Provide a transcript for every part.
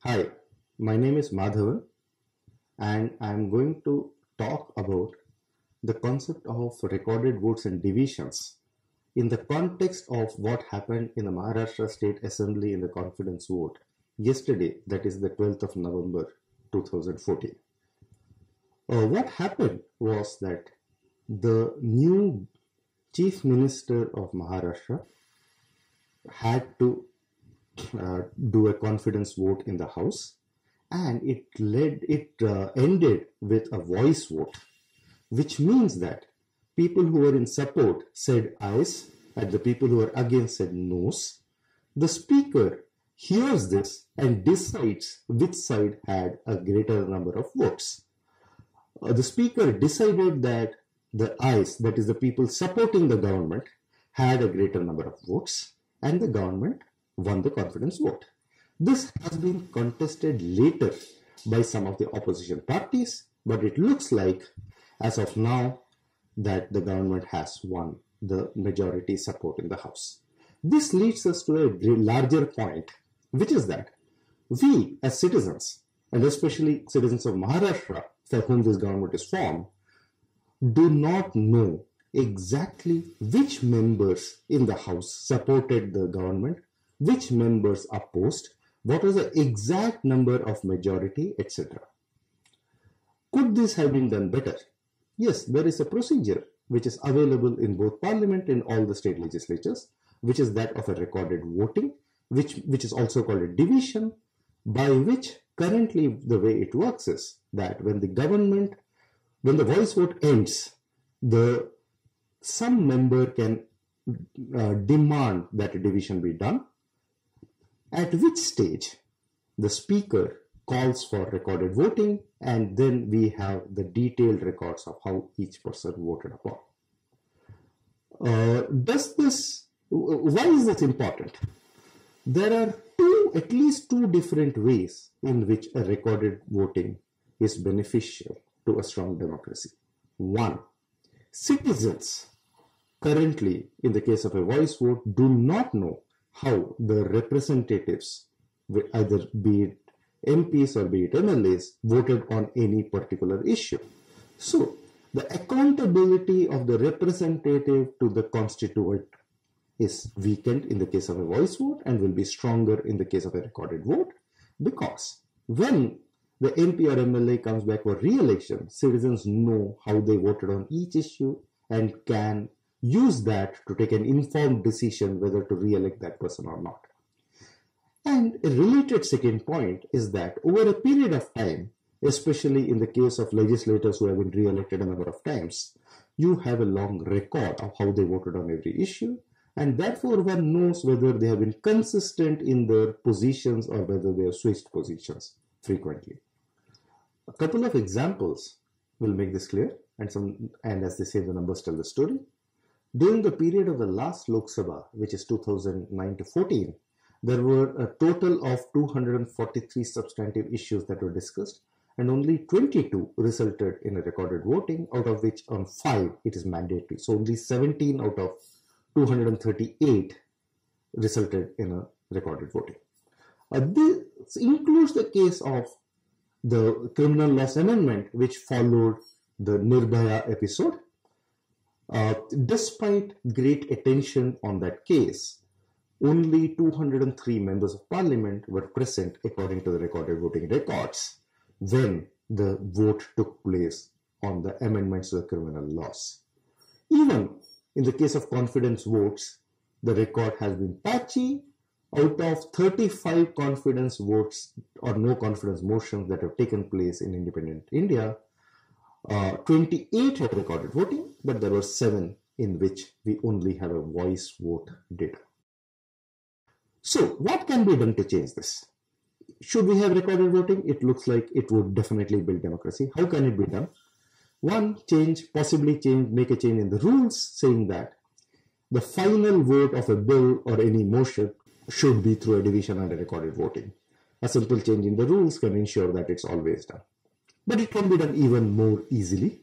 Hi, my name is Madhavan, and I'm going to talk about the concept of recorded votes and divisions in the context of what happened in the Maharashtra State Assembly in the confidence vote yesterday, that is the 12th of November 2014. What happened was that the new Chief Minister of Maharashtra had to do a confidence vote in the House, and it ended with a voice vote, which means that people who were in support said ayes and the people who were against said noes. The speaker hears this and decides which side had a greater number of votes. The speaker decided that the ayes, that is the people supporting the government, had a greater number of votes, and the government won the confidence vote. This has been contested later by some of the opposition parties, but it looks like, as of now, that the government has won the majority support in the House. This leads us to a larger point, which is that we as citizens, and especially citizens of Maharashtra, for whom this government is formed, do not know exactly which members in the House supported the government, which members opposed, what was the exact number of majority, etc. Could this have been done better? Yes, there is a procedure which is available in both Parliament and all the state legislatures, which is that of a recorded voting, which is also called a division, by which currently the way it works is that when the voice vote ends, some member can demand that a division be done, at which stage the speaker calls for recorded voting, and then we have the detailed records of how each person voted upon. Why is this important? There are at least two different ways in which a recorded voting is beneficial to a strong democracy. One, citizens currently, in the case of a voice vote, do not know how the representatives, either be it MPs or be it MLAs, voted on any particular issue. So, the accountability of the representative to the constituent is weakened in the case of a voice vote and will be stronger in the case of a recorded vote, because when the MP or MLA comes back for re-election, citizens know how they voted on each issue and can use that to take an informed decision whether to re-elect that person or not. And a related second point is that over a period of time, especially in the case of legislators who have been re-elected a number of times, you have a long record of how they voted on every issue, and therefore one knows whether they have been consistent in their positions or whether they have switched positions frequently. A couple of examples will make this clear, and as they say, the numbers tell the story. During the period of the last Lok Sabha, which is 2009 to 14, there were a total of 243 substantive issues that were discussed, and only 22 resulted in a recorded voting, out of which on 5 it is mandatory. So only 17 out of 238 resulted in a recorded voting. This includes the case of the criminal laws amendment, which followed the Nirbhaya episode. Despite great attention on that case, only 203 members of parliament were present according to the recorded voting records when the vote took place on the amendments to the criminal laws. Even in the case of confidence votes, the record has been patchy. Out of 35 confidence votes or no confidence motions that have taken place in independent India, 28 had recorded voting, but there were 7 in which we only have a voice vote data. So, what can be done to change this? Should we have recorded voting? It looks like it would definitely build democracy. How can it be done? One, make a change in the rules, saying that the final vote of a bill or any motion should be through a division and a recorded voting. A simple change in the rules can ensure that it's always done. But it can be done even more easily.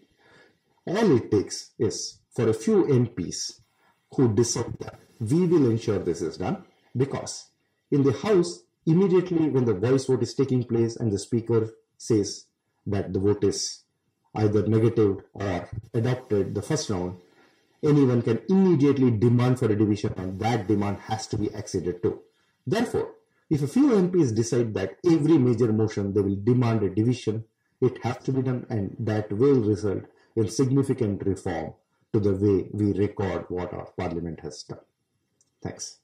All it takes is for a few MPs who decide that we will ensure this is done, because in the House, immediately when the voice vote is taking place and the speaker says that the vote is either negative or adopted the first round, anyone can immediately demand for a division, and that demand has to be acceded to. Therefore, if a few MPs decide that every major motion they will demand a division, it has to be done, and that will result in significant reform to the way we record what our parliament has done. Thanks.